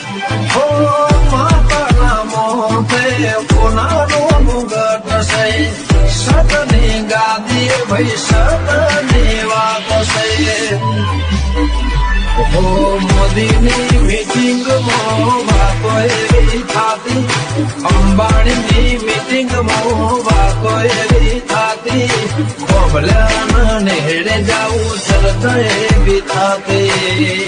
हो माता मोते पुनारो मुगट से सतनी गादी भाई सतनी वात से हो मोदीनी मीटिंग मो बातो एवी थाती अंबाणी मीटिंग मो बातो एवी थाती खोबल्यान नेड़े जाऊं चलते एवी थाती